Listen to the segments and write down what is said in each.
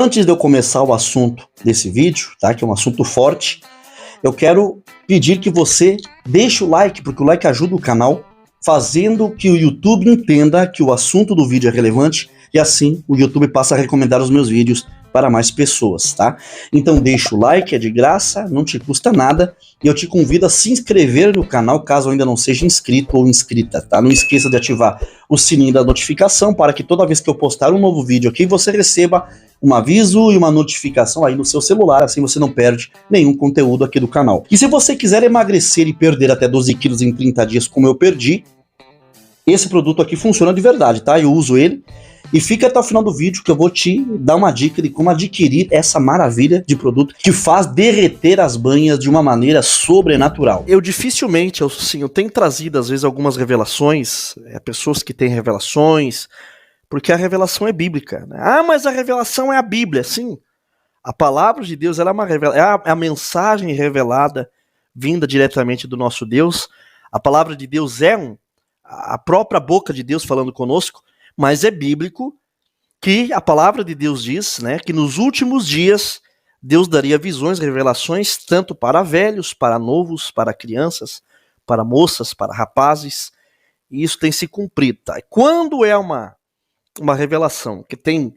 Antes de eu começar o assunto desse vídeo, tá, que é um assunto forte, eu quero pedir que você deixe o like, porque o like ajuda o canal, fazendo que o YouTube entenda que o assunto do vídeo é relevante e assim o YouTube passa a recomendar os meus vídeos para mais pessoas, tá? Então deixa o like, é de graça, não te custa nada, e eu te convido a se inscrever no canal caso ainda não seja inscrito ou inscrita, tá? Não esqueça de ativar o sininho da notificação para que toda vez que eu postar um novo vídeo aqui, você receba um aviso e uma notificação aí no seu celular, assim você não perde nenhum conteúdo aqui do canal. E se você quiser emagrecer e perder até 12 quilos em 30 dias como eu perdi, esse produto aqui funciona de verdade, tá? Eu uso ele. E fica até o final do vídeo que eu vou te dar uma dica de como adquirir essa maravilha de produto que faz derreter as banhas de uma maneira sobrenatural. Eu dificilmente, eu tenho trazido às vezes algumas revelações, pessoas que têm revelações, porque a revelação é bíblica, né? Ah, mas a revelação é a Bíblia. Sim, a palavra de Deus ela é a mensagem revelada, vinda diretamente do nosso Deus. A palavra de Deus é a própria boca de Deus falando conosco, mas é bíblico que a palavra de Deus diz, né, que nos últimos dias Deus daria visões, revelações, tanto para velhos, para novos, para crianças, para moças, para rapazes, e isso tem se cumprido. Tá? Quando é uma revelação que tem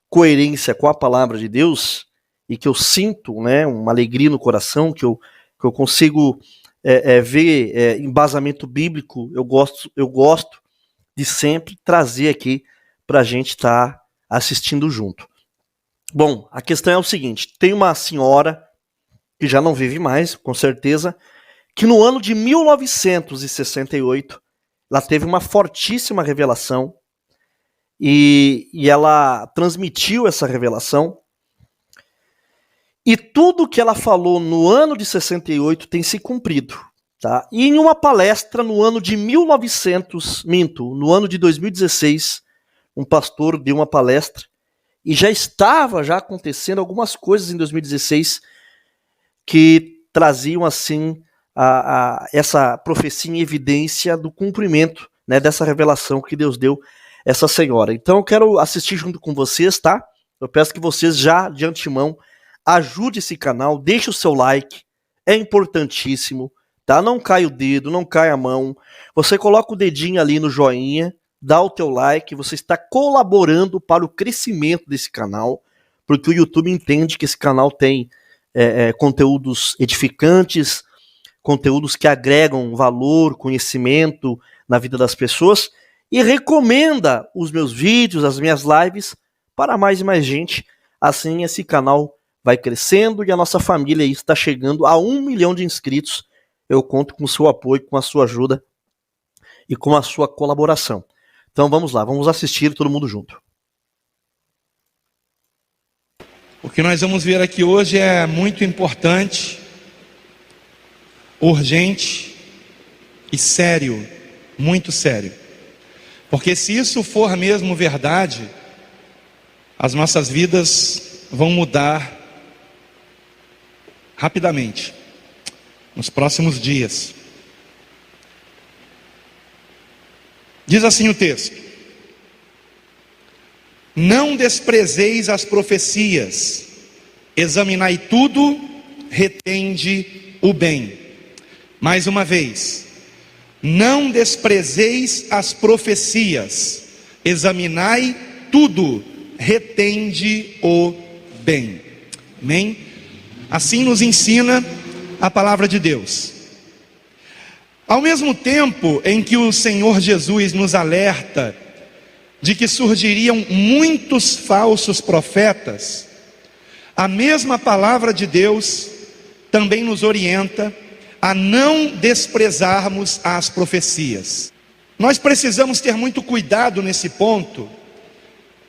coerência com a palavra de Deus, e que eu sinto, né, uma alegria no coração, que eu consigo ver embasamento bíblico, eu gosto de sempre trazer aqui para a gente estar assistindo junto. Bom, a questão é o seguinte, tem uma senhora que já não vive mais, com certeza, que no ano de 1968, ela teve uma fortíssima revelação e ela transmitiu essa revelação e tudo que ela falou no ano de 68 tem se cumprido. Tá? E em uma palestra no ano de no ano de 2016, um pastor deu uma palestra e já estava acontecendo algumas coisas em 2016 que traziam assim essa profecia em evidência do cumprimento, né, dessa revelação que Deus deu a essa senhora. Então eu quero assistir junto com vocês, tá? Eu peço que vocês já de antemão ajude esse canal, deixe o seu like, é importantíssimo. Tá? Não cai o dedo, não cai a mão. Você coloca o dedinho ali no joinha, dá o teu like, você está colaborando para o crescimento desse canal, porque o YouTube entende que esse canal tem conteúdos edificantes, conteúdos que agregam valor, conhecimento na vida das pessoas e recomenda os meus vídeos, as minhas lives para mais e mais gente. Assim esse canal vai crescendo e a nossa família está chegando a 1 milhão de inscritos. Eu conto com o seu apoio, com a sua ajuda e com a sua colaboração. Então vamos lá, vamos assistir todo mundo junto. O que nós vamos ver aqui hoje é muito importante, urgente e sério, muito sério. Porque se isso for mesmo verdade, as nossas vidas vão mudar rapidamente. Nos próximos dias. Diz assim o texto: não desprezeis as profecias, examinai tudo, retende o bem. Mais uma vez, não desprezeis as profecias, examinai tudo, retende o bem. Amém? Assim nos ensina a palavra de Deus. Ao mesmo tempo em que o Senhor Jesus nos alerta de que surgiriam muitos falsos profetas, a mesma palavra de Deus também nos orienta a não desprezarmos as profecias. Nós precisamos ter muito cuidado nesse ponto,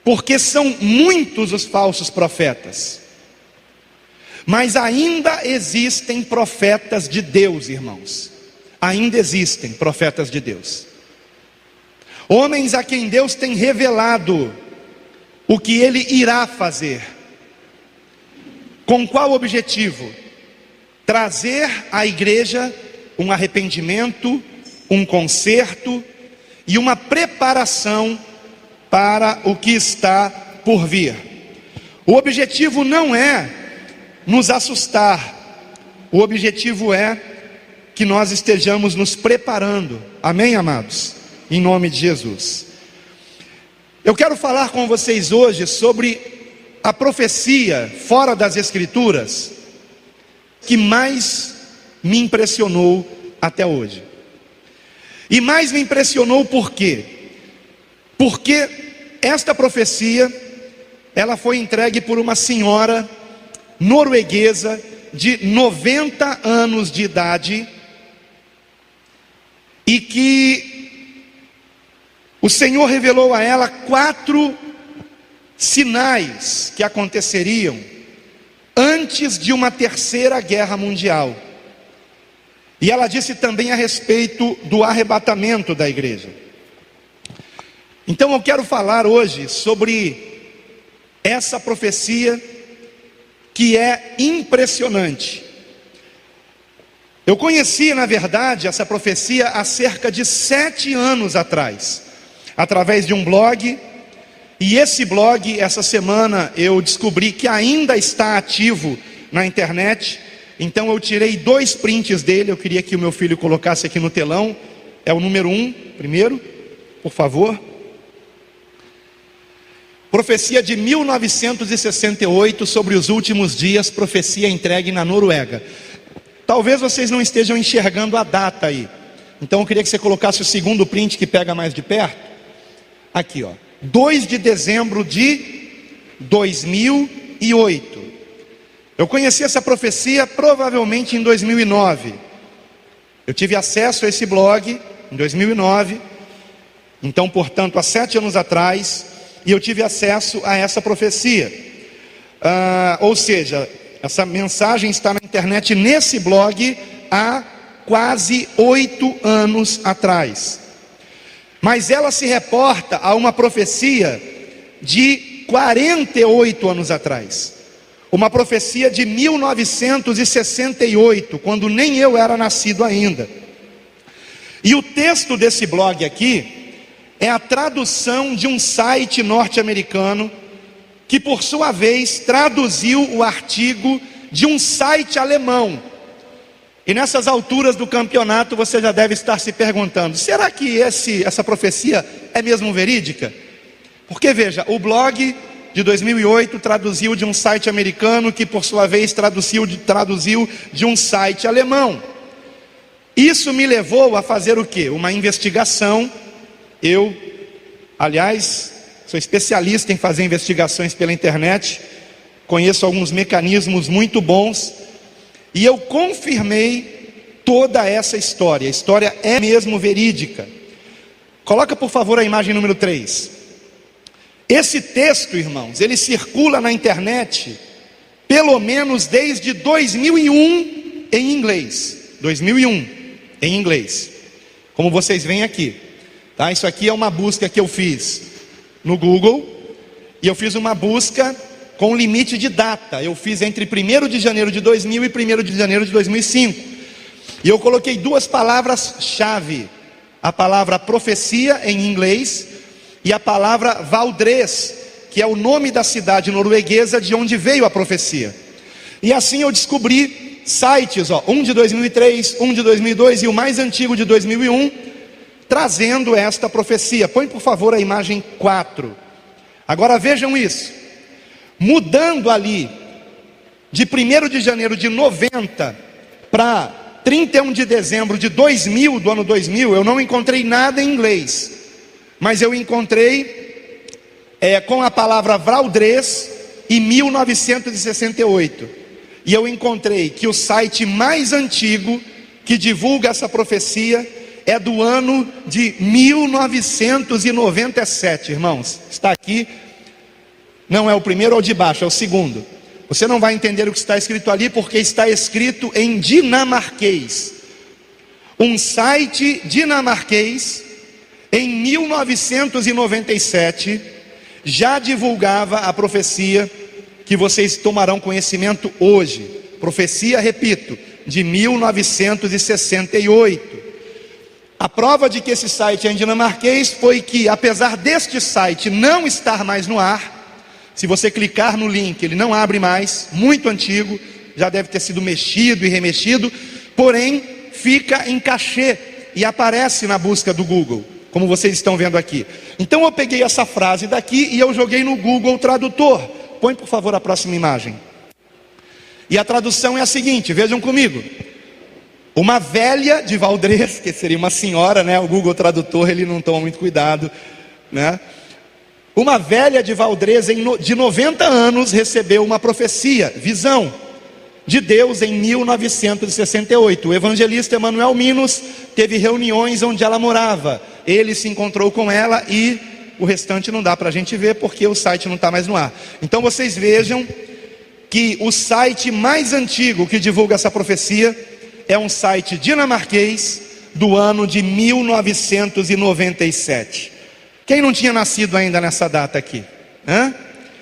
porque são muitos os falsos profetas. Mas ainda existem profetas de Deus, irmãos. Ainda existem profetas de Deus. Homens a quem Deus tem revelado o que Ele irá fazer. Com qual objetivo? Trazer à igreja um arrependimento, um conserto e uma preparação para o que está por vir. O objetivo não é nos assustar, o objetivo é que nós estejamos nos preparando, amém, amados? Em nome de Jesus. Eu quero falar com vocês hoje sobre a profecia fora das Escrituras que mais me impressionou até hoje. E mais me impressionou por quê? Porque esta profecia, ela foi entregue por uma senhora norueguesa de 90 anos de idade, e que o Senhor revelou a ela 4 sinais que aconteceriam antes de uma terceira guerra mundial. E ela disse também a respeito do arrebatamento da igreja. Então eu quero falar hoje sobre essa profecia que é impressionante. Eu conheci, na verdade, essa profecia há cerca de 7 anos atrás, através de um blog. E esse blog, essa semana, eu descobri que ainda está ativo na internet. Então eu tirei 2 prints dele. Eu queria que o meu filho colocasse aqui no telão. É o número 1, primeiro, por favor. Profecia de 1968 sobre os últimos dias, profecia entregue na Noruega. Talvez vocês não estejam enxergando a data aí. Então eu queria que você colocasse o segundo print que pega mais de perto. Aqui, ó. 2 de dezembro de 2008. Eu conheci essa profecia provavelmente em 2009. Eu tive acesso a esse blog em 2009. Então, portanto, há 7 anos atrás. E eu tive acesso a essa profecia. Ou seja, essa mensagem está na internet nesse blog há quase 8 anos atrás. Mas ela se reporta a uma profecia de 48 anos atrás. Uma profecia de 1968, quando nem eu era nascido ainda. E o texto desse blog aqui é a tradução de um site norte-americano, que por sua vez traduziu o artigo de um site alemão. E nessas alturas do campeonato você já deve estar se perguntando: será que essa profecia é mesmo verídica? Porque veja, o blog de 2008 traduziu de um site americano, que por sua vez traduziu de um site alemão. Isso me levou a fazer o quê? Uma investigação. Eu, aliás, sou especialista em fazer investigações pela internet, conheço alguns mecanismos muito bons, e eu confirmei toda essa história. A história é mesmo verídica. Coloca por favor a imagem número 3. Esse texto, irmãos, ele circula na internet pelo menos desde 2001 em inglês. 2001 em inglês, como vocês veem aqui. Tá? Isso aqui é uma busca que eu fiz no Google, e eu fiz uma busca com limite de data. Eu fiz entre 1º de janeiro de 2000 e 1º de janeiro de 2005. E eu coloquei 2 palavras-chave: a palavra profecia em inglês e a palavra Valdres, que é o nome da cidade norueguesa de onde veio a profecia. E assim eu descobri sites, um de 2003, um de 2002 e o mais antigo de 2001, trazendo esta profecia. Põe por favor a imagem 4. Agora vejam isso. Mudando ali de 1º de janeiro de 90 para 31 de dezembro de 2000, do ano 2000, eu não encontrei nada em inglês, mas eu encontrei com a palavra Valdres e 1968. E eu encontrei que o site mais antigo que divulga essa profecia é do ano de 1997, irmãos. Está aqui, não é o primeiro ou de baixo, é o segundo. Você não vai entender o que está escrito ali, porque está escrito em dinamarquês. Um site dinamarquês, em 1997, já divulgava a profecia que vocês tomarão conhecimento hoje. Profecia, repito, de 1968. A prova de que esse site é em dinamarquês foi que, apesar deste site não estar mais no ar, Se você clicar no link, ele não abre mais, muito antigo, já deve ter sido mexido e remexido, porém fica em cachê e aparece na busca do Google, como vocês estão vendo aqui. Então eu peguei essa frase daqui e eu joguei no Google Tradutor. Põe por favor a próxima imagem. E a tradução é a seguinte, vejam comigo. Uma velha de Valdrez, que seria uma senhora, né? O Google Tradutor, ele não toma muito cuidado, né? Uma velha de Valdrez de 90 anos recebeu uma profecia, visão de Deus em 1968. O evangelista Emanuel Minos teve reuniões onde ela morava. Ele se encontrou com ela e o restante não dá para a gente ver porque o site não está mais no ar. Então vocês vejam que o site mais antigo que divulga essa profecia é um site dinamarquês do ano de 1997. Quem não tinha nascido ainda nessa data aqui?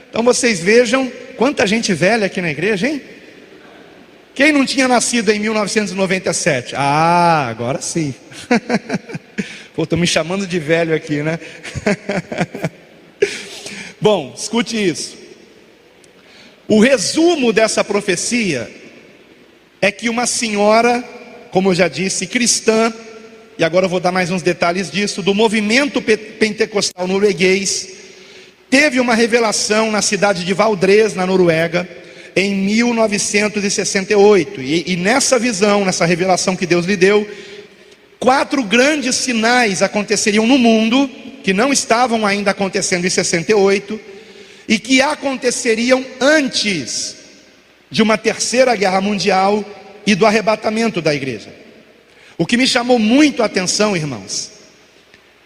Então vocês vejam quanta gente velha aqui na igreja, hein? Quem não tinha nascido em 1997? Ah, agora sim. Pô, estou me chamando de velho aqui, né? Bom, escute isso. O resumo dessa profecia é que uma senhora, como eu já disse, cristã, e agora eu vou dar mais uns detalhes disso, do movimento pentecostal norueguês, teve uma revelação na cidade de Valdrez, na Noruega, em 1968, e nessa visão, nessa revelação que Deus lhe deu, 4 grandes sinais aconteceriam no mundo, que não estavam ainda acontecendo em 68, e que aconteceriam antes de uma terceira guerra mundial e do arrebatamento da igreja. O que me chamou muito a atenção, irmãos,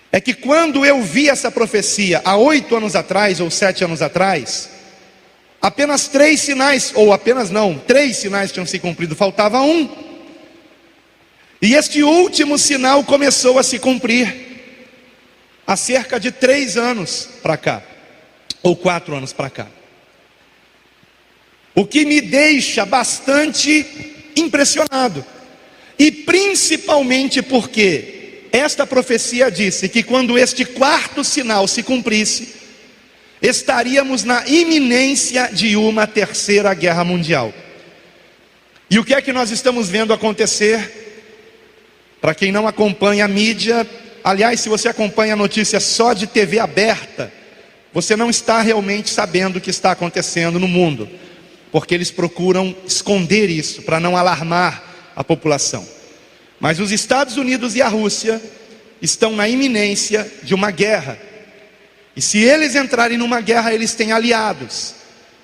é que quando eu vi essa profecia há 8 anos atrás, ou 7 anos atrás, apenas 3 sinais, ou apenas não, 3 sinais tinham se cumprido, faltava um. E este último sinal começou a se cumprir há cerca de 3 anos para cá, ou 4 anos para cá. O que me deixa bastante impressionado. E principalmente porque esta profecia disse que quando este 4º sinal se cumprisse, estaríamos na iminência de uma terceira guerra mundial. E o que é que nós estamos vendo acontecer? Para quem não acompanha a mídia, aliás, se você acompanha a notícia só de TV aberta, você não está realmente sabendo o que está acontecendo no mundo, porque eles procuram esconder isso, para não alarmar a população. Mas os Estados Unidos e a Rússia estão na iminência de uma guerra. E se eles entrarem numa guerra, eles têm aliados.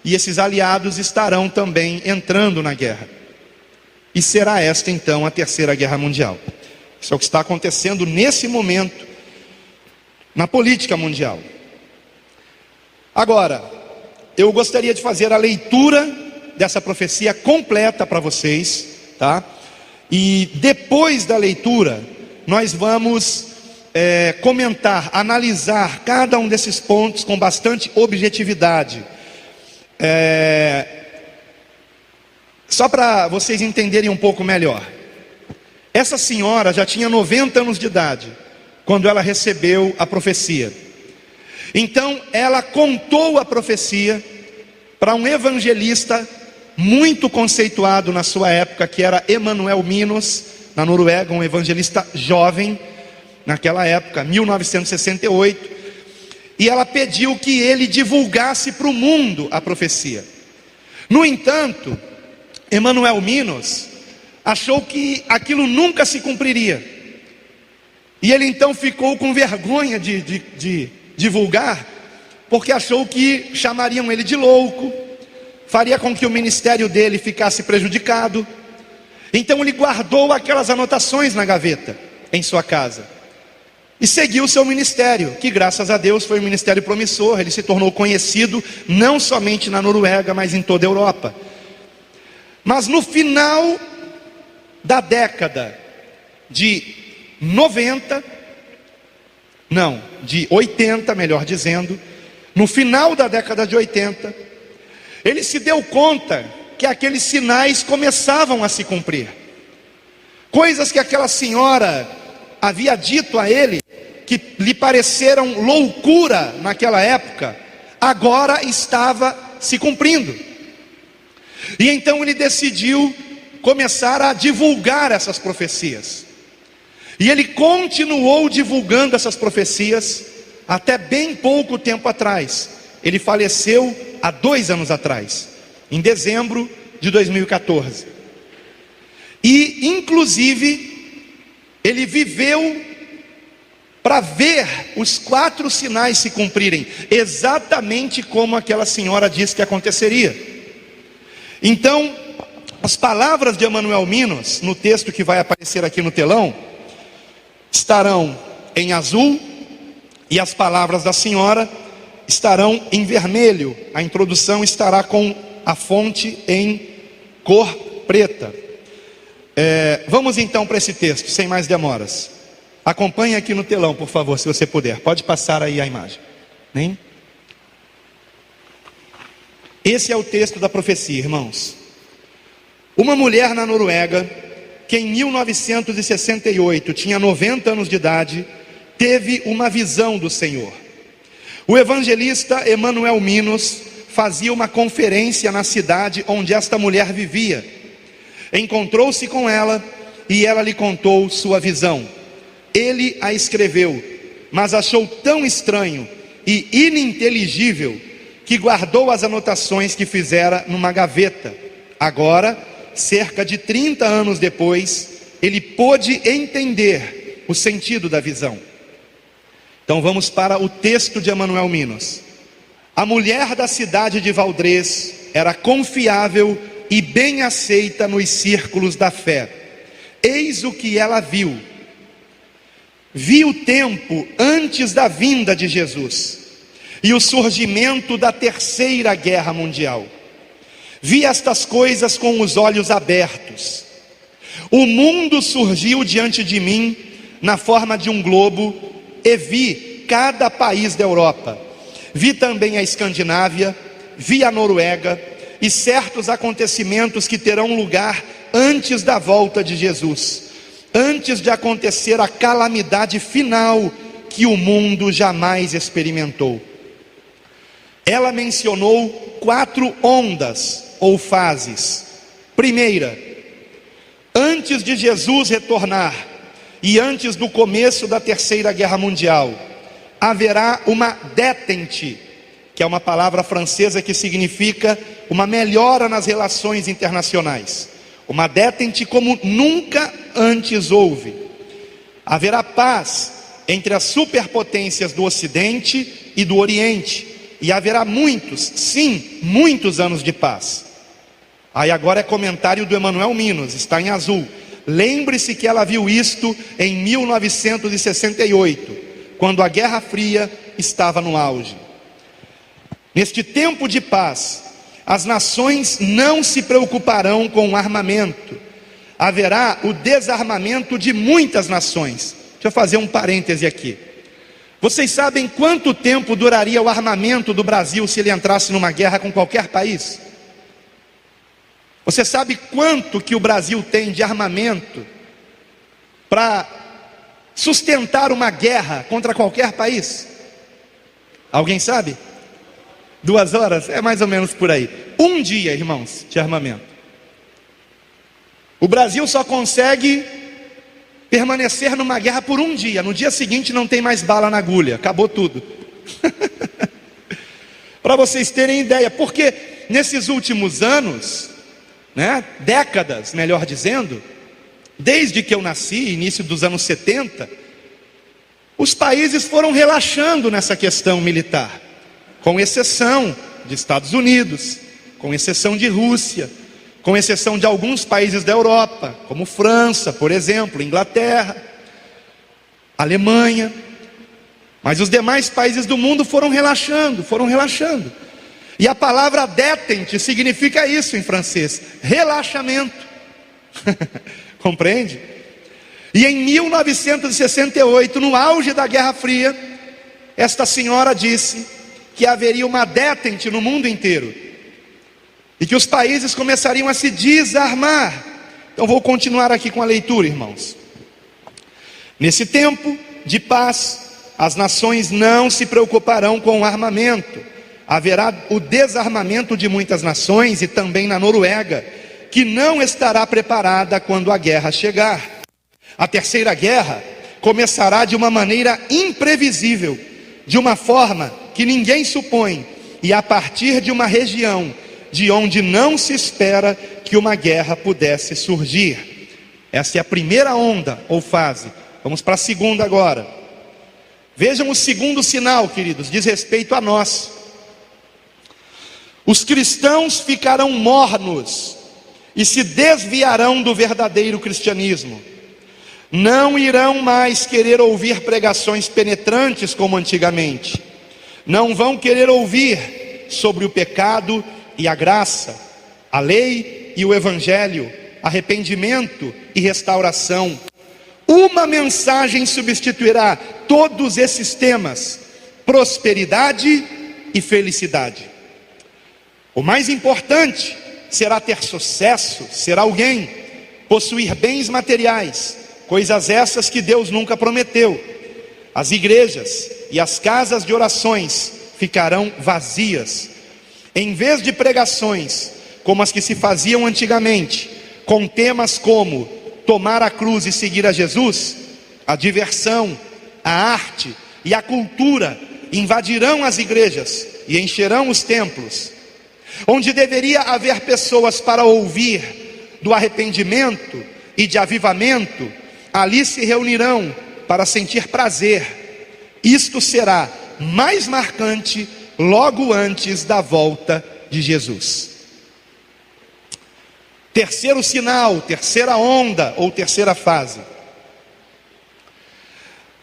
E esses aliados estarão também entrando na guerra. E será esta então a terceira guerra mundial. Isso é o que está acontecendo nesse momento na política mundial. Agora, eu gostaria de fazer a leitura dessa profecia completa para vocês, tá? E depois da leitura, nós vamos comentar, analisar cada um desses pontos com bastante objetividade. Só para vocês entenderem um pouco melhor. Essa senhora já tinha 90 anos de idade quando ela recebeu a profecia. Então ela contou a profecia para um evangelista muito conceituado na sua época, que era Emanuel Minos, na Noruega, um evangelista jovem naquela época, 1968, e ela pediu que ele divulgasse para o mundo a profecia. No entanto, Emanuel Minos achou que aquilo nunca se cumpriria, e ele então ficou com vergonha de divulgar, porque achou que chamariam ele de louco, faria com que o ministério dele ficasse prejudicado. Então ele guardou aquelas anotações na gaveta, em sua casa, e seguiu o seu ministério, que graças a Deus foi um ministério promissor. Ele se tornou conhecido não somente na Noruega, mas em toda a Europa. Mas no final da década de 80, melhor dizendo, no final da década de 80, ele se deu conta que aqueles sinais começavam a se cumprir. Coisas que aquela senhora havia dito a ele, que lhe pareceram loucura naquela época, agora estava se cumprindo. E então ele decidiu começar a divulgar essas profecias. E ele continuou divulgando essas profecias até bem pouco tempo atrás. Ele faleceu há 2 anos atrás, em dezembro de 2014. E inclusive ele viveu para ver os 4 sinais se cumprirem, exatamente como aquela senhora disse que aconteceria. Então, as palavras de Emanuel Minos, no texto que vai aparecer aqui no telão, estarão em azul, e as palavras da senhora estarão em vermelho. A introdução estará com a fonte em cor preta. Vamos então para esse texto, sem mais demoras. Acompanhe aqui no telão, por favor, se você puder. Pode passar aí a imagem. Nem? Esse é o texto da profecia, irmãos. Uma mulher na Noruega, que em 1968 tinha 90 anos de idade, teve uma visão do Senhor. O evangelista Emanuel Minos fazia uma conferência na cidade onde esta mulher vivia. Encontrou-se com ela e ela lhe contou sua visão. Ele a escreveu, mas achou tão estranho e ininteligível que guardou as anotações que fizera numa gaveta. Agora, cerca de 30 anos depois, ele pôde entender o sentido da visão. Então vamos para o texto de Emanuel Minos. A mulher da cidade de Valdrez era confiável e bem aceita nos círculos da fé. Eis o que ela viu. Viu o tempo antes da vinda de Jesus e o surgimento da Terceira Guerra Mundial. Vi estas coisas com os olhos abertos. O mundo surgiu diante de mim na forma de um globo e vi cada país da Europa. Vi também a Escandinávia, vi a Noruega e certos acontecimentos que terão lugar antes da volta de Jesus, antes de acontecer a calamidade final que o mundo jamais experimentou. Ela mencionou 4 ondas ou fases. Primeira, antes de Jesus retornar e antes do começo da Terceira Guerra Mundial, haverá uma détente, que é uma palavra francesa que significa uma melhora nas relações internacionais. Uma détente como nunca antes houve. Haverá paz entre as superpotências do Ocidente e do Oriente, e haverá muitos, sim, muitos anos de paz. Aí agora é comentário do Emanuel Minos, está em azul. Lembre-se que ela viu isto em 1968, quando a Guerra Fria estava no auge. Neste tempo de paz, as nações não se preocuparão com o armamento. Haverá o desarmamento de muitas nações. Deixa eu fazer um parêntese aqui. Vocês sabem quanto tempo duraria o armamento do Brasil se ele entrasse numa guerra com qualquer país? Você sabe quanto que o Brasil tem de armamento para sustentar uma guerra contra qualquer país? Alguém sabe? 2 horas? É mais ou menos por aí. 1 dia, irmãos, de armamento. O Brasil só consegue permanecer numa guerra por 1 dia. No dia seguinte não tem mais bala na agulha. Acabou tudo. Para vocês terem ideia. Porque nesses últimos anos, décadas, melhor dizendo, desde que eu nasci, início dos anos 70, os países foram relaxando nessa questão militar, com exceção de Estados Unidos, com exceção de Rússia, com exceção de alguns países da Europa, como França, por exemplo, Inglaterra, Alemanha. Mas os demais países do mundo foram relaxando. E a palavra détente significa isso em francês, relaxamento. Compreende? E em 1968, no auge da Guerra Fria, esta senhora disse que haveria uma détente no mundo inteiro e que os países começariam a se desarmar. Então vou continuar aqui com a leitura, irmãos. Nesse tempo de paz, as nações não se preocuparão com o armamento. haverá o desarmamento de muitas nações e também na Noruega, que não estará preparada quando a guerra chegar. A terceira guerra começará de uma maneira imprevisível, de uma forma que ninguém supõe, e a partir de uma região de onde não se espera que uma guerra pudesse surgir. Essa é a primeira onda ou fase. Vamos para a segunda agora. Vejam o segundo sinal, queridos, diz respeito a nós. Os cristãos ficarão mornos e se desviarão do verdadeiro cristianismo. Não irão mais querer ouvir pregações penetrantes como antigamente. Não vão querer ouvir sobre o pecado e a graça, a lei e o evangelho, arrependimento e restauração. Uma mensagem substituirá todos esses temas: prosperidade e felicidade. O mais importante será ter sucesso, ser alguém, possuir bens materiais, coisas essas que Deus nunca prometeu. As igrejas e as casas de orações ficarão vazias. Em vez de pregações como as que se faziam antigamente, com temas como tomar a cruz e seguir a Jesus, a diversão, a arte e a cultura invadirão as igrejas e encherão os templos. Onde deveria haver pessoas para ouvir do arrependimento e de avivamento, ali se reunirão para sentir prazer. Isto será mais marcante logo antes da volta de Jesus. Terceiro sinal, terceira onda ou terceira fase.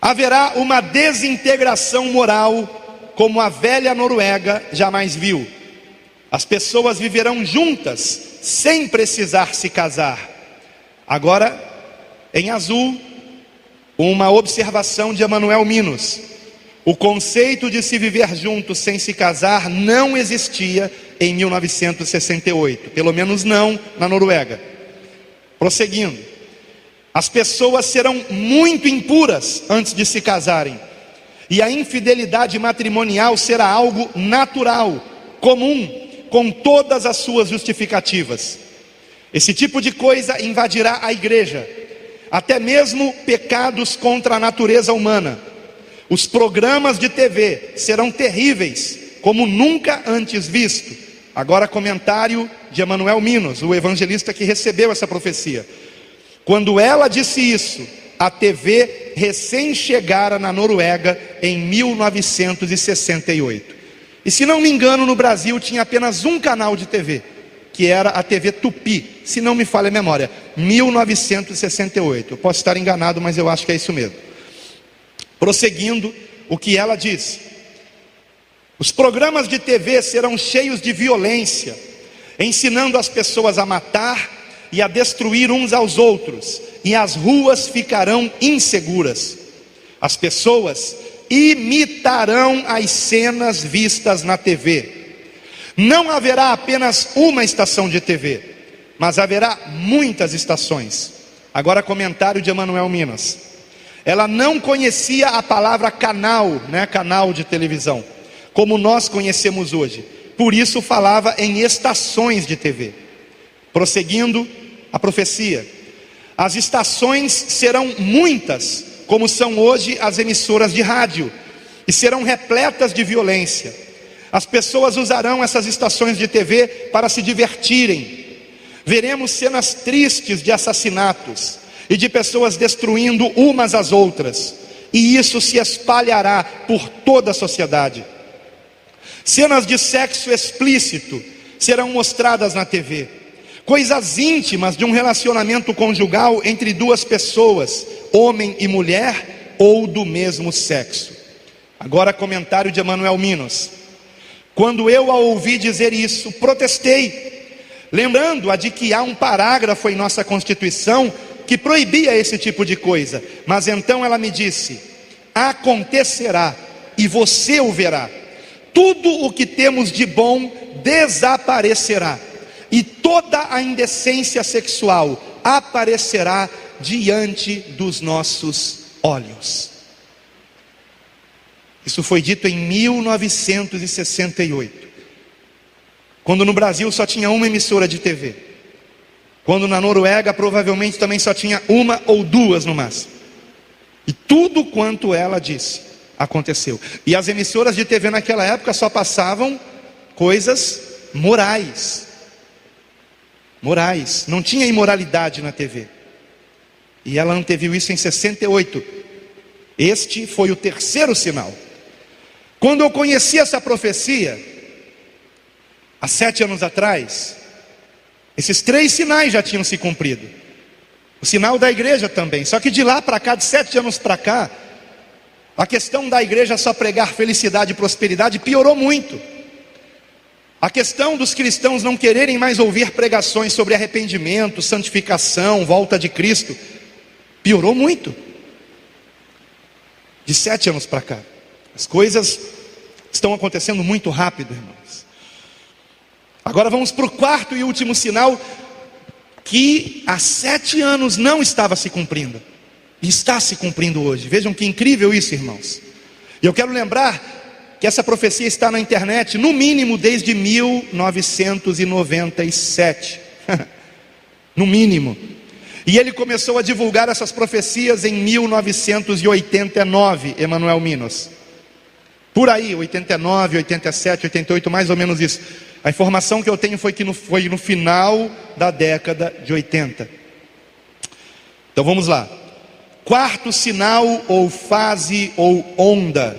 Haverá uma desintegração moral como a velha Noruega jamais viu. As pessoas viverão juntas sem precisar se casar. Agora, em azul, uma observação de Emanuel Minos. O conceito de se viver junto sem se casar não existia em 1968, pelo menos não na Noruega. Prosseguindo, as pessoas serão muito impuras antes de se casarem, e a infidelidade matrimonial será algo natural, comum, com todas as suas justificativas. Esse tipo de coisa invadirá a igreja, até mesmo pecados contra a natureza humana. Os programas de TV serão terríveis, como nunca antes visto. Agora comentário de Emanuel Minos, o evangelista que recebeu essa profecia. Quando ela disse isso, a TV recém chegara na Noruega em 1968. E se não me engano, no Brasil tinha apenas um canal de TV, que era a TV Tupi, se não me falha a memória, 1968. Eu posso estar enganado, mas eu acho que é isso mesmo. Prosseguindo, o que ela disse: os programas de TV serão cheios de violência, ensinando as pessoas a matar e a destruir uns aos outros, e as ruas ficarão inseguras. As pessoas imitarão as cenas vistas na TV. Não haverá apenas uma estação de TV, mas haverá muitas estações. Agora comentário de Emanuel Minas. Ela não conhecia a palavra canal, canal de televisão, como nós conhecemos hoje. Por isso falava em estações de TV. Prosseguindo a profecia. As estações serão muitas, como são hoje as emissoras de rádio, e serão repletas de violência. As pessoas usarão essas estações de TV para se divertirem. Veremos cenas tristes de assassinatos e de pessoas destruindo umas às outras, e isso se espalhará por toda a sociedade. Cenas de sexo explícito serão mostradas na TV. Coisas íntimas de um relacionamento conjugal entre duas pessoas, homem e mulher, ou do mesmo sexo. Agora comentário de Emanuel Minos. Quando eu a ouvi dizer isso, protestei, lembrando-a de que há um parágrafo em nossa Constituição que proibia esse tipo de coisa. Mas então ela me disse: acontecerá, e você o verá. Tudo o que temos de bom desaparecerá, e toda a indecência sexual aparecerá diante dos nossos olhos. Isso foi dito em 1968, quando no Brasil só tinha uma emissora de TV, quando na Noruega provavelmente também só tinha uma ou duas no máximo. E tudo quanto ela disse aconteceu. E as emissoras de TV naquela época só passavam coisas morais. Morais, não tinha imoralidade na TV. E ela anteviu isso em 68. Este foi o terceiro sinal. Quando eu conheci essa profecia, há 7 anos atrás, esses 3 sinais já tinham se cumprido. O sinal da igreja também. Só que de lá para cá, de 7 anos para cá, a questão da igreja só pregar felicidade e prosperidade piorou muito. A questão dos cristãos não quererem mais ouvir pregações sobre arrependimento, santificação, volta de Cristo, piorou muito. De 7 anos para cá, as coisas estão acontecendo muito rápido, irmãos. Agora vamos para o quarto e último sinal, que há 7 anos não estava se cumprindo, e está se cumprindo hoje. Vejam que incrível isso, irmãos. E eu quero lembrar que essa profecia está na internet, no mínimo desde 1997, no mínimo. E ele começou a divulgar essas profecias em 1989, Emanuel Minos. Por aí, 89, 87, 88, mais ou menos isso. A informação que eu tenho foi que foi no final da década de 80. Então vamos lá. Quarto sinal, ou fase, ou onda.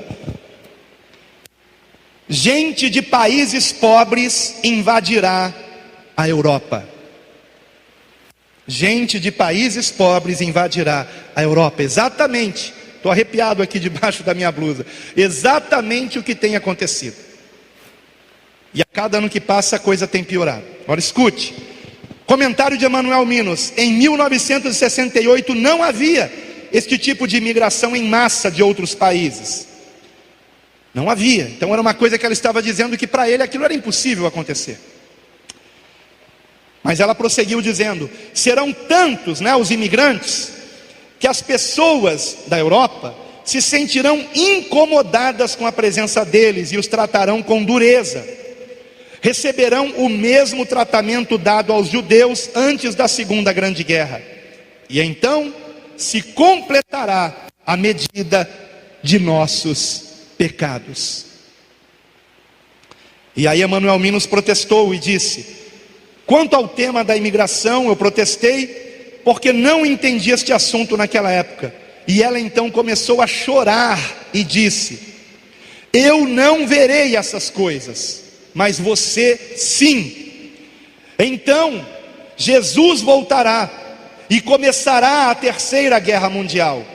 Gente de países pobres invadirá a Europa. Gente de países pobres invadirá a Europa. Exatamente, estou arrepiado aqui debaixo da minha blusa. Exatamente o que tem acontecido. E a cada ano que passa a coisa tem piorado. Agora escute. Comentário de Emanuel Minos. Em 1968 não havia este tipo de imigração em massa de outros países. Não havia. Então era uma coisa que ela estava dizendo que para ele aquilo era impossível acontecer. Mas ela prosseguiu dizendo: serão tantos, os imigrantes, que as pessoas da Europa se sentirão incomodadas com a presença deles e os tratarão com dureza. Receberão o mesmo tratamento dado aos judeus antes da Segunda Grande Guerra. E então se completará a medida de nossos pecados. E aí Emanuel Minos protestou e disse: quanto ao tema da imigração, eu protestei porque não entendi este assunto naquela época. E ela então começou a chorar e disse: eu não verei essas coisas, mas você sim. Então Jesus voltará e começará a Terceira Guerra Mundial.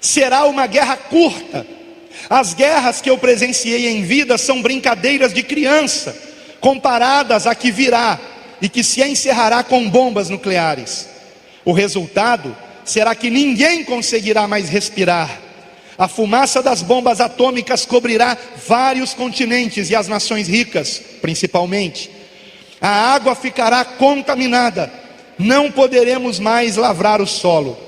Será uma guerra curta. As guerras que eu presenciei em vida são brincadeiras de criança, comparadas à que virá e que se encerrará com bombas nucleares. O resultado será que ninguém conseguirá mais respirar. A fumaça das bombas atômicas cobrirá vários continentes e as nações ricas, principalmente. A água ficará contaminada. Não poderemos mais lavrar o solo.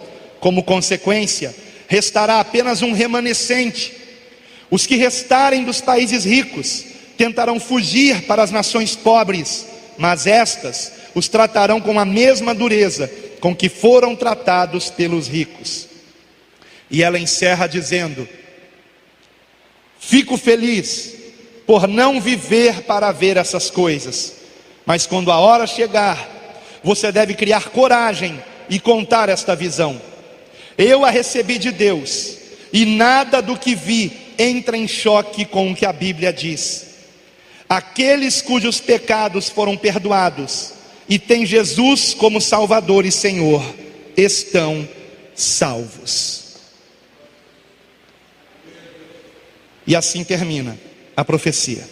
Como consequência, restará apenas um remanescente. Os que restarem dos países ricos tentarão fugir para as nações pobres, mas estas os tratarão com a mesma dureza com que foram tratados pelos ricos. E ela encerra dizendo: fico feliz por não viver para ver essas coisas, mas quando a hora chegar, você deve criar coragem e contar esta visão. Eu a recebi de Deus, e nada do que vi entra em choque com o que a Bíblia diz. Aqueles cujos pecados foram perdoados e têm Jesus como Salvador e Senhor, estão salvos. E assim termina a profecia.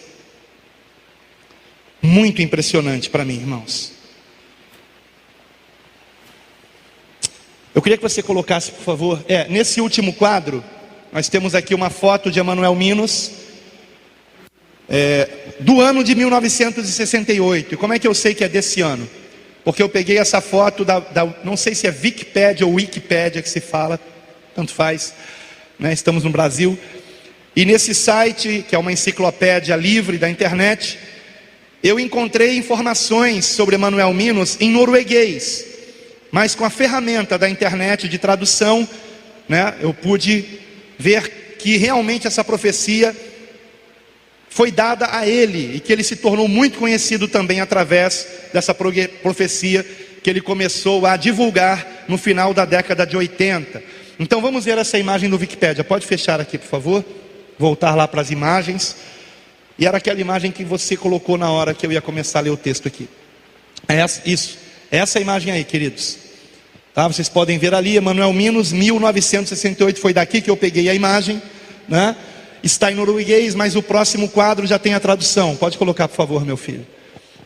Muito impressionante para mim, irmãos. Eu queria que você colocasse, por favor, nesse último quadro, nós temos aqui uma foto de Emanuel Minos, do ano de 1968. E como é que eu sei que é desse ano? Porque eu peguei essa foto não sei se é Wikipédia ou Wikipédia que se fala, tanto faz, estamos no Brasil. E nesse site, que é uma enciclopédia livre da internet, eu encontrei informações sobre Emanuel Minos em norueguês, mas com a ferramenta da internet de tradução, né, eu pude ver que realmente essa profecia foi dada a ele, e que ele se tornou muito conhecido também através dessa profecia que ele começou a divulgar no final da década de 80. Então vamos ver essa imagem do Wikipédia. Pode fechar aqui, por favor. Voltar lá para as imagens. E era aquela imagem que você colocou na hora que eu ia começar a ler o texto aqui. Isso, essa imagem aí, queridos. Tá? Vocês podem ver ali, Emanuel Minos, 1968, foi daqui que eu peguei a imagem, né? Está em norueguês, mas o próximo quadro já tem a tradução. Pode colocar, por favor, meu filho.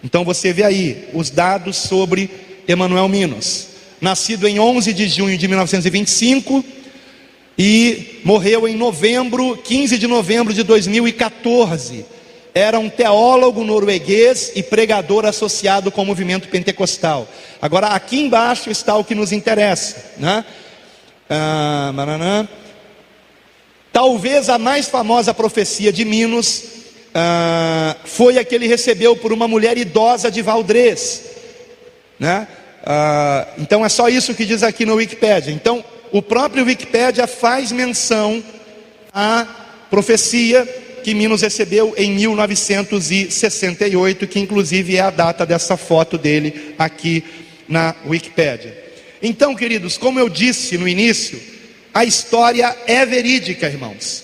Então você vê aí os dados sobre Emanuel Minos. Nascido em 11 de junho de 1925 e morreu em 15 de novembro de 2014. Era um teólogo norueguês e pregador associado com o movimento pentecostal. Agora aqui embaixo está o que nos interessa, né? Talvez a mais famosa profecia de Minos foi a que ele recebeu por uma mulher idosa de Valdrez, né? Então é só isso que diz aqui no Wikipédia. Então o próprio Wikipédia faz menção à profecia que Minos recebeu em 1968, que inclusive é a data dessa foto dele aqui na Wikipédia. Então, queridos, como eu disse no início, a história é verídica, irmãos.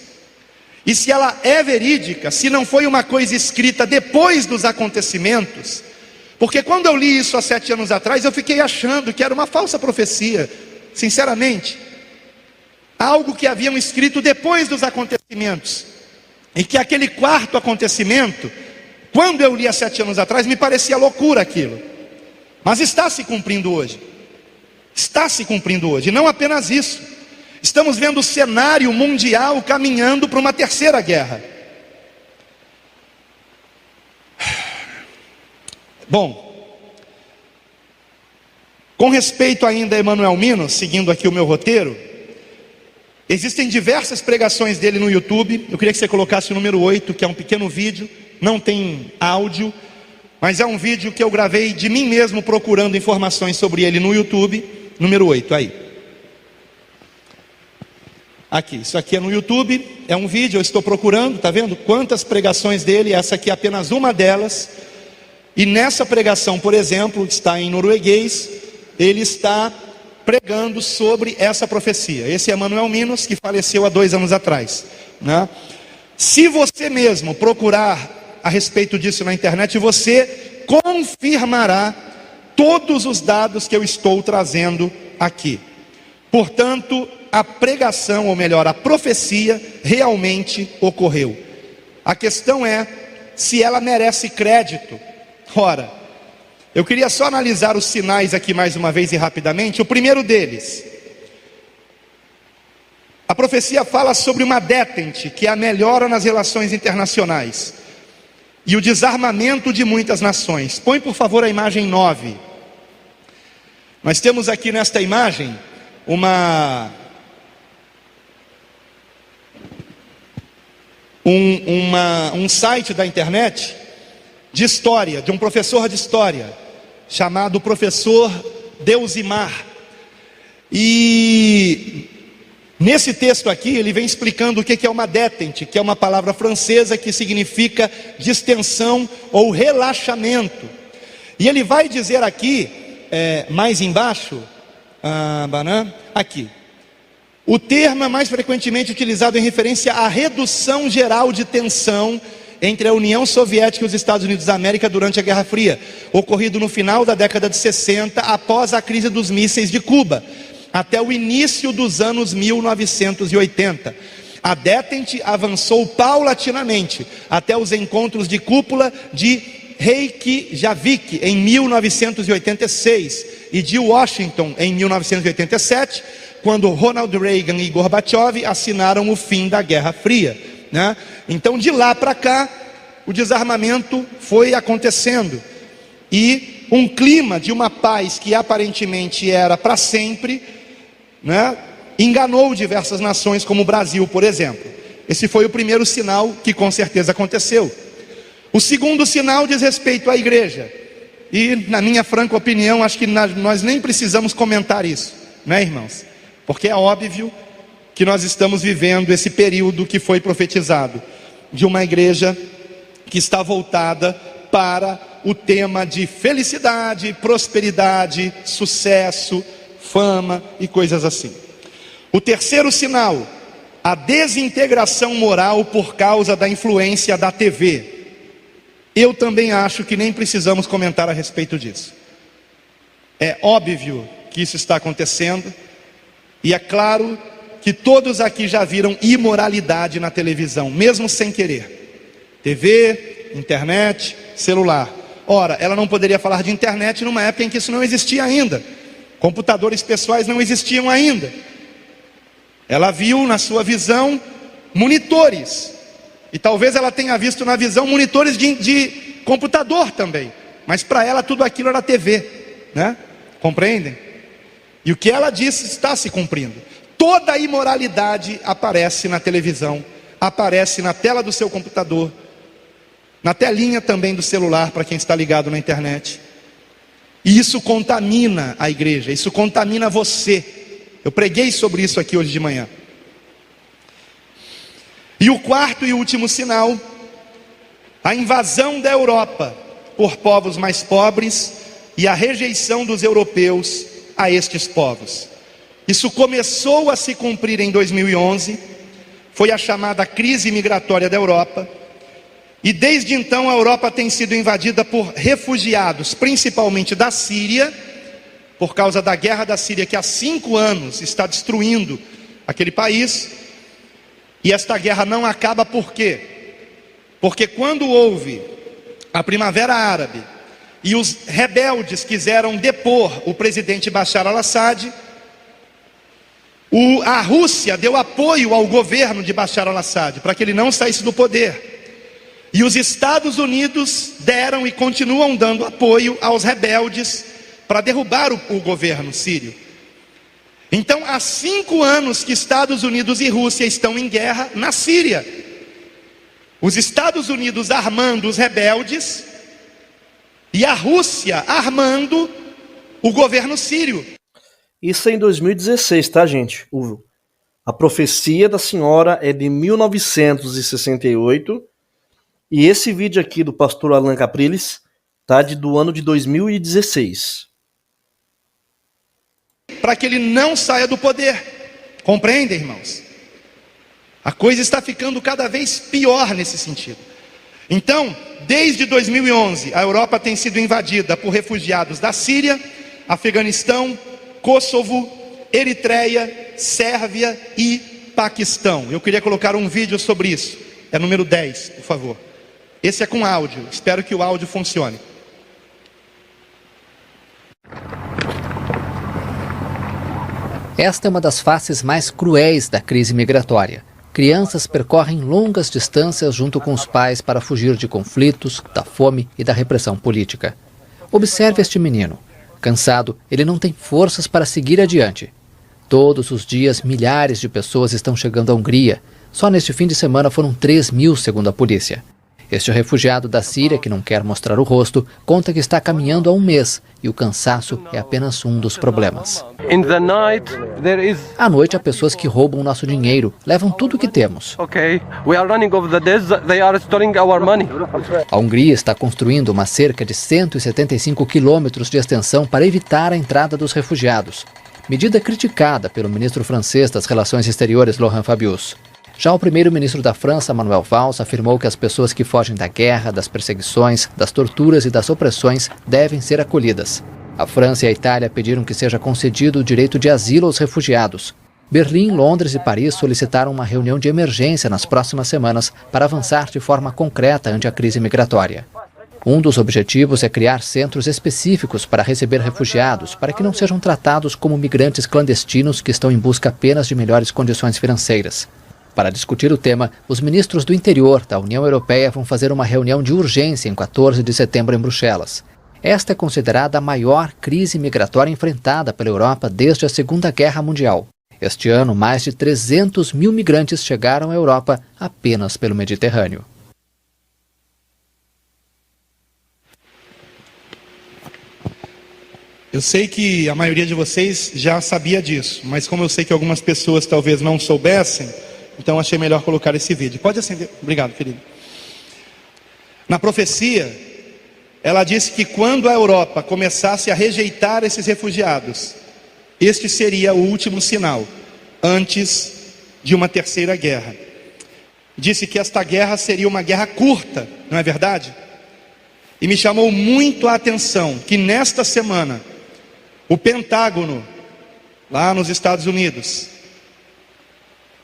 E se ela é verídica, se não foi uma coisa escrita depois dos acontecimentos, porque quando eu li isso há 7 anos atrás, eu fiquei achando que era uma falsa profecia, sinceramente. Algo que haviam escrito depois dos acontecimentos. E que aquele quarto acontecimento, quando eu li há 7 anos atrás, me parecia loucura aquilo. Mas está se cumprindo hoje. Está se cumprindo hoje. E não apenas isso. Estamos vendo o cenário mundial caminhando para uma terceira guerra. Bom, com respeito ainda a Emanuel Minos, seguindo aqui o meu roteiro, existem diversas pregações dele no YouTube. Eu queria que você colocasse o número 8, que é um pequeno vídeo, não tem áudio, mas é um vídeo que eu gravei de mim mesmo procurando informações sobre ele no YouTube. Número 8, aí. Aqui, isso aqui é no YouTube, é um vídeo, eu estou procurando, tá vendo? Quantas pregações dele, essa aqui é apenas uma delas. E nessa pregação, por exemplo, está em norueguês, ele está pregando sobre essa profecia. Esse é Emanuel Minos, que faleceu há 2 anos atrás, né? Se você mesmo procurar a respeito disso na internet, você confirmará todos os dados que eu estou trazendo aqui. Portanto, a pregação, ou melhor, a profecia realmente ocorreu. A questão é se ela merece crédito. Ora, eu queria só analisar os sinais aqui mais uma vez e rapidamente. O primeiro deles, a profecia fala sobre uma detente, que é a melhora nas relações internacionais e o desarmamento de muitas nações. Põe por favor a imagem 9. Nós temos aqui nesta imagem um site da internet de história, de um professor de história, chamado professor Deusimar. E nesse texto aqui, ele vem explicando o que é uma detente, que é uma palavra francesa que significa distensão ou relaxamento. E ele vai dizer aqui, mais embaixo, aqui, o termo é mais frequentemente utilizado em referência à redução geral de tensão entre a União Soviética e os Estados Unidos da América durante a Guerra Fria, ocorrido no final da década de 60, após a crise dos mísseis de Cuba, até o início dos anos 1980. A detente avançou paulatinamente até os encontros de cúpula de Reykjavik em 1986 e de Washington em 1987, quando Ronald Reagan e Gorbachev assinaram o fim da Guerra Fria, né? Então de lá para cá o desarmamento foi acontecendo e um clima de uma paz que aparentemente era para sempre, né, enganou diversas nações, como o Brasil, por exemplo. Esse foi o primeiro sinal que com certeza aconteceu. O segundo sinal diz respeito à igreja. E, na minha franca opinião, acho que nós nem precisamos comentar isso, né, irmãos? Porque é óbvio que nós estamos vivendo esse período que foi profetizado, de uma igreja que está voltada para o tema de felicidade, prosperidade, sucesso, fama e coisas assim. O terceiro sinal, a desintegração moral por causa da influência da TV. Eu também acho que nem precisamos comentar a respeito disso. É óbvio que isso está acontecendo, e é claro que todos aqui já viram imoralidade na televisão, mesmo sem querer. TV, internet, celular. Ora, ela não poderia falar de internet numa época em que isso não existia ainda. Computadores pessoais não existiam ainda. Ela viu na sua visão monitores. E talvez ela tenha visto na visão monitores de computador também. Mas para ela tudo aquilo era TV, né? Compreendem? E o que ela disse está se cumprindo. Toda a imoralidade aparece na televisão, aparece na tela do seu computador, na telinha também do celular para quem está ligado na internet. E isso contamina a igreja, isso contamina você. Eu preguei sobre isso aqui hoje de manhã. E o quarto e último sinal, a invasão da Europa por povos mais pobres e a rejeição dos europeus a estes povos. Isso começou a se cumprir em 2011, foi a chamada crise migratória da Europa, e desde então a Europa tem sido invadida por refugiados, principalmente da Síria, por causa da guerra da Síria, que há 5 anos está destruindo aquele país. E esta guerra não acaba por quê? Porque quando houve a Primavera Árabe e os rebeldes quiseram depor o presidente Bashar al-Assad, a Rússia deu apoio ao governo de Bashar al-Assad para que ele não saísse do poder. E os Estados Unidos deram e continuam dando apoio aos rebeldes para derrubar o governo sírio. Então, há 5 anos que Estados Unidos e Rússia estão em guerra na Síria. Os Estados Unidos armando os rebeldes e a Rússia armando o governo sírio. Isso é em 2016, tá, gente? A profecia da senhora é de 1968 e esse vídeo aqui do pastor Alan Capriles tá do ano de 2016. Para que ele não saia do poder. Compreendem, irmãos? A coisa está ficando cada vez pior nesse sentido. Então, desde 2011, a Europa tem sido invadida por refugiados da Síria, Afeganistão, Kosovo, Eritreia, Sérvia e Paquistão. Eu queria colocar um vídeo sobre isso. É número 10, por favor. Esse é com áudio. Espero que o áudio funcione. Esta é uma das faces mais cruéis da crise migratória. Crianças percorrem longas distâncias junto com os pais para fugir de conflitos, da fome e da repressão política. Observe este menino. Cansado, ele não tem forças para seguir adiante. Todos os dias, milhares de pessoas estão chegando à Hungria. Só neste fim de semana foram 3.000, segundo a polícia. Este refugiado da Síria, que não quer mostrar o rosto, conta que está caminhando há 1 mês e o cansaço é apenas um dos problemas. À noite há pessoas que roubam nosso dinheiro, levam tudo o que temos. A Hungria está construindo uma cerca de 175 quilômetros de extensão para evitar a entrada dos refugiados. Medida criticada pelo ministro francês das Relações Exteriores, Laurent Fabius. Já o primeiro-ministro da França, Manuel Valls, afirmou que as pessoas que fogem da guerra, das perseguições, das torturas e das opressões devem ser acolhidas. A França e a Itália pediram que seja concedido o direito de asilo aos refugiados. Berlim, Londres e Paris solicitaram uma reunião de emergência nas próximas semanas para avançar de forma concreta ante a crise migratória. Um dos objetivos é criar centros específicos para receber refugiados, para que não sejam tratados como migrantes clandestinos que estão em busca apenas de melhores condições financeiras. Para discutir o tema, os ministros do interior da União Europeia vão fazer uma reunião de urgência em 14 de setembro em Bruxelas. Esta é considerada a maior crise migratória enfrentada pela Europa desde a Segunda Guerra Mundial. Este ano, mais de 300 mil migrantes chegaram à Europa apenas pelo Mediterrâneo. Eu sei que a maioria de vocês já sabia disso, mas como eu sei que algumas pessoas talvez não soubessem, então achei melhor colocar esse vídeo. Pode acender. Obrigado, querido. Na profecia, ela disse que quando a Europa começasse a rejeitar esses refugiados, este seria o último sinal, antes de uma terceira guerra. Disse que esta guerra seria uma guerra curta, não é verdade? E me chamou muito a atenção que nesta semana, o Pentágono, lá nos Estados Unidos,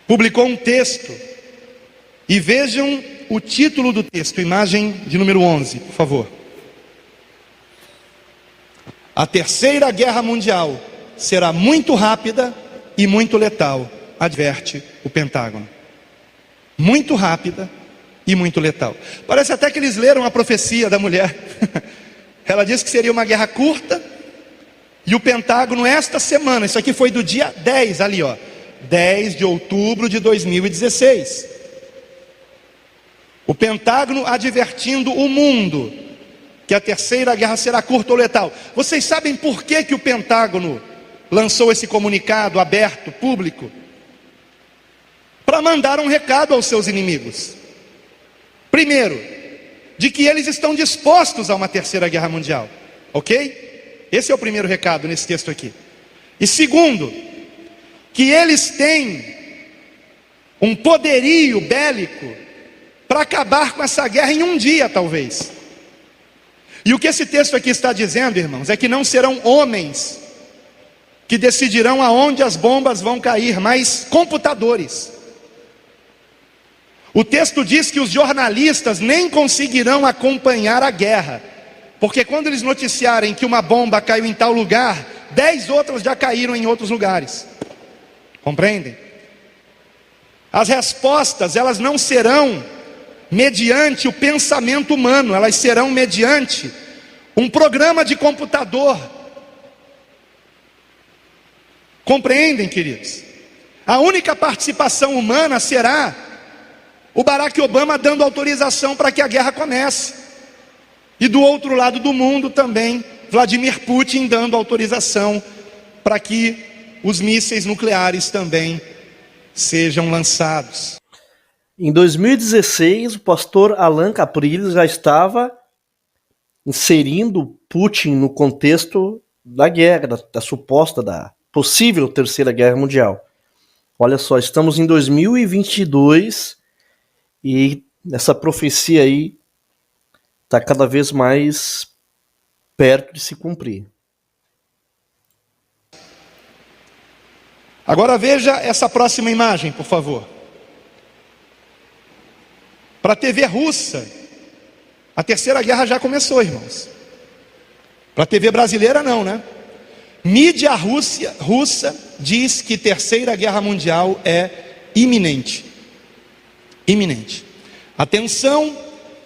publicou um texto, e vejam o título do texto, imagem de número 11, por favor. A terceira guerra mundial será muito rápida e muito letal, adverte o Pentágono. Muito rápida e muito letal. Parece até que eles leram a profecia da mulher. Ela disse que seria uma guerra curta, e o Pentágono esta semana, isso aqui foi do dia 10, ali ó, 10 de outubro de 2016. O Pentágono advertindo o mundo que a terceira guerra será curta ou letal. Vocês sabem por que o Pentágono lançou esse comunicado aberto, público? Para mandar um recado aos seus inimigos. Primeiro, de que eles estão dispostos a uma terceira guerra mundial, ok? Esse é o primeiro recado nesse texto aqui. E segundo, que eles têm um poderio bélico para acabar com essa guerra em um dia, talvez. E o que esse texto aqui está dizendo, irmãos, é que não serão homens que decidirão aonde as bombas vão cair, mas computadores. O texto diz que os jornalistas nem conseguirão acompanhar a guerra, porque quando eles noticiarem que uma bomba caiu em tal lugar, 10 outras já caíram em outros lugares. Compreendem? As respostas, elas não serão mediante o pensamento humano, elas serão mediante um programa de computador. Compreendem, queridos? A única participação humana será o Barack Obama dando autorização para que a guerra comece. E do outro lado do mundo também, Vladimir Putin dando autorização para que os mísseis nucleares também sejam lançados. Em 2016, o pastor Alan Capriles já estava inserindo Putin no contexto da guerra, da suposta, da possível terceira guerra mundial. Olha só, estamos em 2022 e essa profecia aí está cada vez mais perto de se cumprir. Agora veja essa próxima imagem, por favor. Para a TV russa, a terceira guerra já começou, irmãos. Para a TV brasileira não, né? Mídia russa diz que terceira guerra mundial é iminente. Iminente. A tensão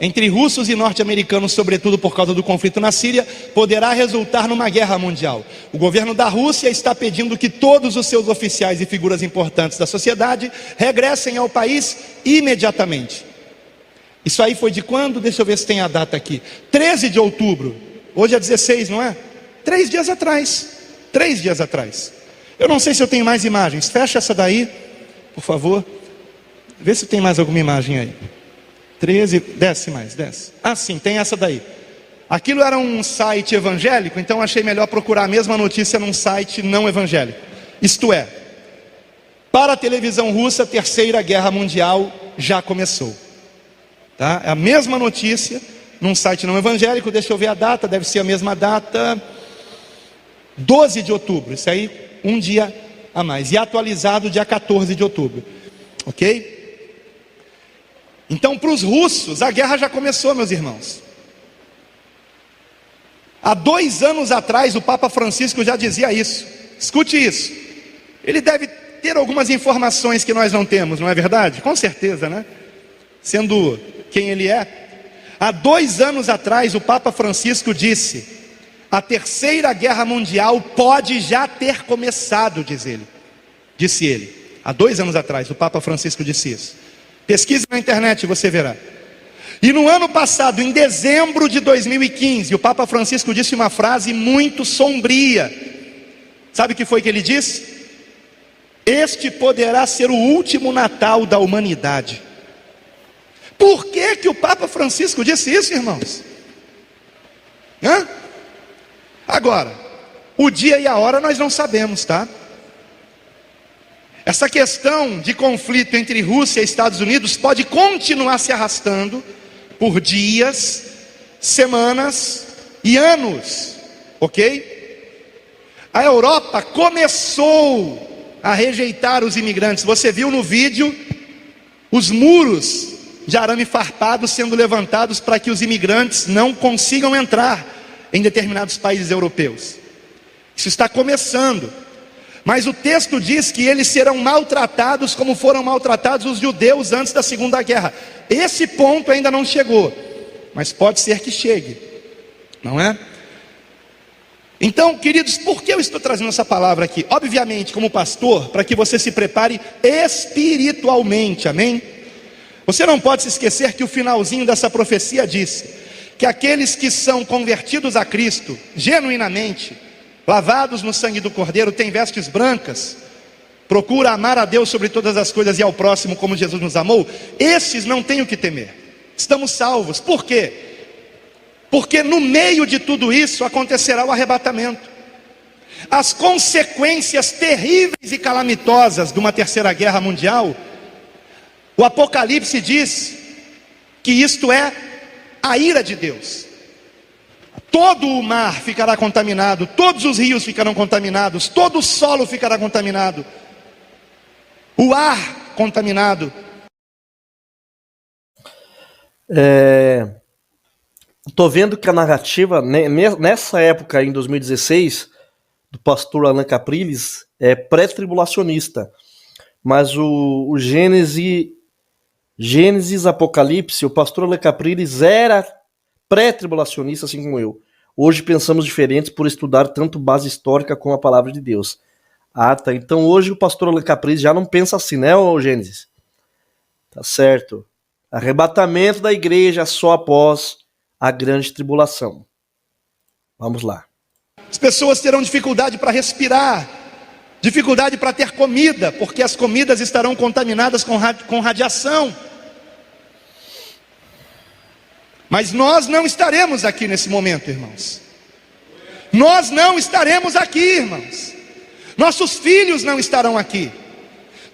entre russos e norte-americanos, sobretudo por causa do conflito na Síria, poderá resultar numa guerra mundial. O governo da Rússia está pedindo que todos os seus oficiais e figuras importantes da sociedade regressem ao país imediatamente. Isso aí foi de quando? Deixa eu ver se tem a data aqui. 13 de outubro. Hoje é 16, não é? 3 dias atrás. 3 dias atrás. Eu não sei se eu tenho mais imagens. Fecha essa daí, por favor. Vê se tem mais alguma imagem aí. 13, desce mais, desce. Ah, sim, tem essa daí. Aquilo era um site evangélico, então achei melhor procurar a mesma notícia num site não evangélico. Isto é, para a televisão russa, a terceira guerra mundial já começou. Tá? É a mesma notícia num site não evangélico. Deixa eu ver a data, deve ser a mesma data. 12 de outubro, isso aí um dia a mais. E atualizado dia 14 de outubro. Ok? Então, para os russos, a guerra já começou, meus irmãos. Há 2 anos atrás, o Papa Francisco já dizia isso. Escute isso. Ele deve ter algumas informações que nós não temos, não é verdade? Com certeza, né? Sendo quem ele é. Há 2 anos atrás, o Papa Francisco disse: a terceira guerra mundial pode já ter começado, diz ele. disse ele. Há 2 anos atrás, o Papa Francisco disse isso. Pesquise na internet e você verá. E no ano passado, em dezembro de 2015, o Papa Francisco disse uma frase muito sombria. Sabe o que foi que ele disse? Este poderá ser o último Natal da humanidade. Por que que o Papa Francisco disse isso, irmãos? Agora, o dia e a hora nós não sabemos, tá? Essa questão de conflito entre Rússia e Estados Unidos pode continuar se arrastando por dias, semanas e anos, ok? A Europa começou a rejeitar os imigrantes. Você viu no vídeo os muros de arame farpado sendo levantados para que os imigrantes não consigam entrar em determinados países europeus. Isso está começando. Mas o texto diz que eles serão maltratados como foram maltratados os judeus antes da Segunda Guerra. Esse ponto ainda não chegou, mas pode ser que chegue, não é? Então, queridos, por que eu estou trazendo essa palavra aqui? Obviamente, como pastor, para que você se prepare espiritualmente, amém? Você não pode se esquecer que o finalzinho dessa profecia disse que aqueles que são convertidos a Cristo, genuinamente, lavados no sangue do Cordeiro, têm vestes brancas, procura amar a Deus sobre todas as coisas e ao próximo como Jesus nos amou. Esses não têm o que temer, estamos salvos. Por quê? Porque no meio de tudo isso acontecerá o arrebatamento. As consequências terríveis e calamitosas de uma terceira guerra mundial, o Apocalipse diz que isto é a ira de Deus. Todo o mar ficará contaminado, todos os rios ficarão contaminados, todo o solo ficará contaminado, o ar contaminado. Estou vendo que a narrativa, nessa época, em 2016, do pastor Alan Capriles, é pré-tribulacionista. Mas o Gênesis, Apocalipse, o pastor Alan Capriles era pré-tribulacionista, assim como eu. Hoje pensamos diferentes por estudar tanto base histórica como a palavra de Deus. Ah, tá. Então hoje o pastor Alan Capriles já não pensa assim, né, ô Gênesis? Tá certo. Arrebatamento da igreja só após a grande tribulação. Vamos lá. As pessoas terão dificuldade para respirar, dificuldade para ter comida, porque as comidas estarão contaminadas com radiação. Mas nós não estaremos aqui nesse momento, irmãos. Nós não estaremos aqui, irmãos. Nossos filhos não estarão aqui.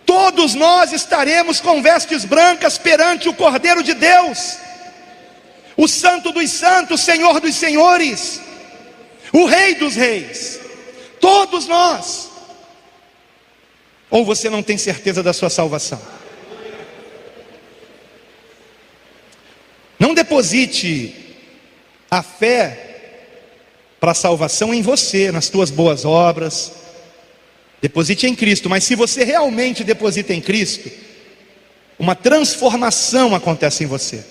Todos nós estaremos com vestes brancas perante o Cordeiro de Deus, o Santo dos Santos, Senhor dos Senhores, o Rei dos Reis. Todos nós. Ou você não tem certeza da sua salvação? Não deposite a fé para a salvação em você, nas tuas boas obras. Deposite em Cristo. Mas se você realmente deposita em Cristo, uma transformação acontece em você.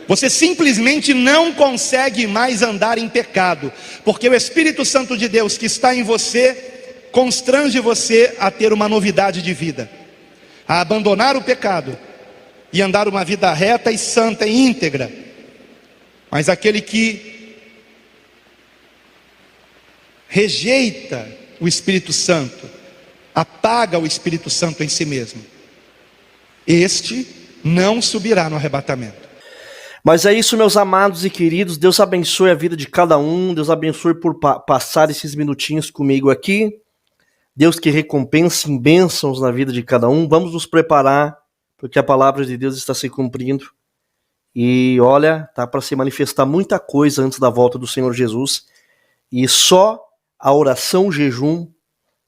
Você simplesmente não consegue mais andar em pecado, porque o Espírito Santo de Deus que está em você constrange você a ter uma novidade de vida, a abandonar o pecado e andar uma vida reta e santa e íntegra. Mas aquele que rejeita o Espírito Santo, apaga o Espírito Santo em si mesmo, este não subirá no arrebatamento. Mas é isso, meus amados e queridos. Deus abençoe a vida de cada um. Deus abençoe por passar esses minutinhos comigo aqui. Deus que recompense em bênçãos na vida de cada um. Vamos nos preparar, porque a palavra de Deus está se cumprindo. E olha, tá para se manifestar muita coisa antes da volta do Senhor Jesus. E só a oração, o jejum,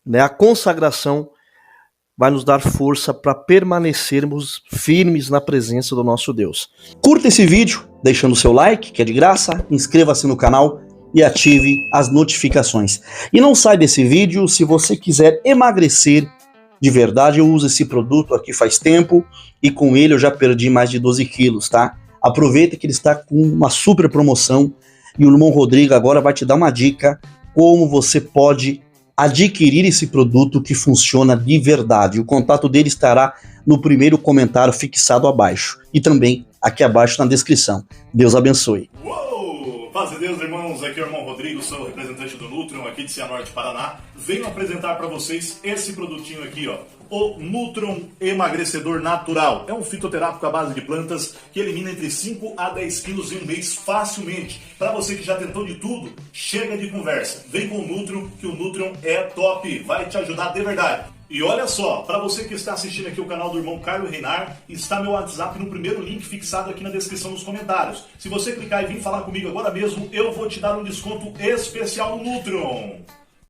né, a consagração vai nos dar força para permanecermos firmes na presença do nosso Deus. Curta esse vídeo, deixando o seu like, que é de graça, inscreva-se no canal e ative as notificações. E não sai desse vídeo se você quiser emagrecer de verdade. Eu uso esse produto aqui faz tempo e com ele eu já perdi mais de 12 quilos, tá? Aproveita que ele está com uma super promoção e o irmão Rodrigo agora vai te dar uma dica como você pode adquirir esse produto que funciona de verdade. O contato dele estará no primeiro comentário fixado abaixo e também aqui abaixo na descrição. Deus abençoe. Uou! Paz de Deus, irmãos. Aqui é o irmão Rodrigo, sou o representante do Nutrion aqui de Cianorte, Paraná. Venho apresentar para vocês esse produtinho aqui, ó. O Nutrion Emagrecedor Natural. É um fitoterápico à base de plantas que elimina entre 5 a 10 quilos em um mês facilmente. Para você que já tentou de tudo, chega de conversa. Vem com o Nutrion, que o Nutrion é top. Vai te ajudar de verdade. E olha só, para você que está assistindo aqui o canal do irmão Caio Reinar, está meu WhatsApp no primeiro link fixado aqui na descrição nos comentários. Se você clicar e vir falar comigo agora mesmo, eu vou te dar um desconto especial no Nutrion.